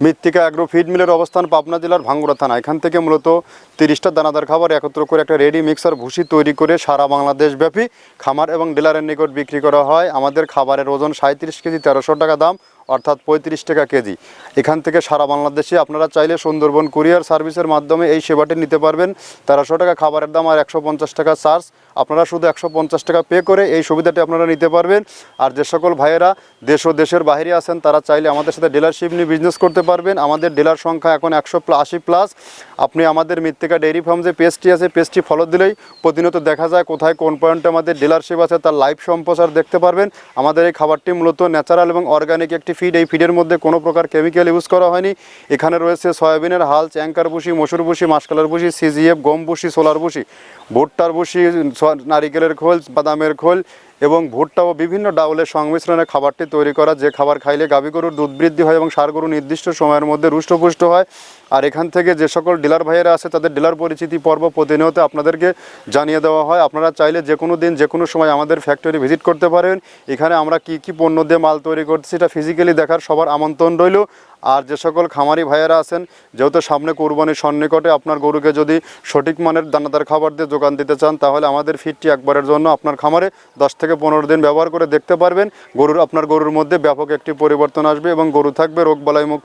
মৃত্তিকা agro feed মিলের অবস্থান পাবনা জেলার ভাঙ্গুড়া থানা। এখান থেকে মূলত 30টা দানাদার খাবার একত্র করে একটা রেডি মিক্সার ভুসি তৈরি করে সারা বাংলাদেশ ব্যাপী খামার এবং ডিলারের নিকট বিক্রি করা হয়। আমাদের খাবারের ওজন 37 কেজি 1300 টাকা দাম, অর্থাৎ 35 টাকা কেজি। এখান থেকে সারা বাংলাদেশে আপনারা চাইলে সুন্দরবন কুরিয়ার সার্ভিসের মাধ্যমে এই সেবাটি নিতে পারবেন। 1300 টাকা খাবারের দাম আর 150 টাকা চার্জ। আপনারা শুধু 150 টাকা পে করে এই সুবিধাটি আপনারা নিতে পারবেন। আর যে সকল ভাইয়েরা দেশ ও দেশের বাইরে আছেন তারা চাইলে আমাদের সাথে ডিলারশিপ নিয়ে বিজনেস করতে পারবেন। আমাদের ডিলার সংখ্যা এখন 180+। আপনি আমাদের মৃত্তিকা ডেইরি ফার্ম যে পেজটি আছে, পেজটি ফলো দিলেই প্রতিনিয়ত দেখা যায় কোথায় কোন পয়েন্টে আমাদের ডিলারশিপ আছে তার লাইভ সম্প্রচার দেখতে পারবেন। আমাদের এই খাবারটি মূলত ন্যাচারাল এবং অর্গানিক একটি ফিড। এই ফিডের মধ্যে কোনো প্রকার কেমিক্যাল ইউজ করা হয়নি। এখানে রয়েছে সয়াবিনের হাল, চ্যাঙ্কার ভুসি, মসুর ভুসি, মাসকালার ভুসি, সিজিএফ, গম ভুসি, সোলার ভুসি, ভুট্টার ভুসি, নারিকেলের খোল, বাদামের খোল এবং ভুট্টা ও বিভিন্ন ডাউলের সংমিশ্রণে খাবারটি তৈরি করা। যে খাবার খাইলে গাভী গরুর দুধ বৃদ্ধি হয় এবং ষাঁড় গরু নির্দিষ্ট সময়ের মধ্যে রুষ্টপুষ্ট হয়। আর এখান থেকে যে সকল ডিলার ভাইয়েরা আছে তাদের ডিলার পরিচিতি পর্ব প্রতিনিয়ত আপনাদেরকে জানিয়ে দেওয়া হয়। আপনারা চাইলে যে কোনো দিন যে কোনো সময় আমাদের ফ্যাক্টরি ভিজিট করতে পারেন। এখানে আমরা কি কি পণ্য দিয়ে মাল তৈরি করছি সেটা ফিজিক্যালি দেখার সবার আমন্ত্রণ রইল। আর যে সকল খামারি ভাইয়েরা আছেন, যেহেতু সামনে কোরবানির সন্নিকটে, আপনার গরুকে যদি সঠিক মানের দানাদার খাবার দিয়ে যোগান দিতে চান তাহলে আমাদের ফিডটি একবারের জন্য আপনার খামারে 10 থেকে 15 দিন ব্যবহার করে দেখতে পারবেন। আপনার গরুর মধ্যে ব্যাপক একটি পরিবর্তন আসবে এবং গরু থাকবে রোগবালাই মুক্ত।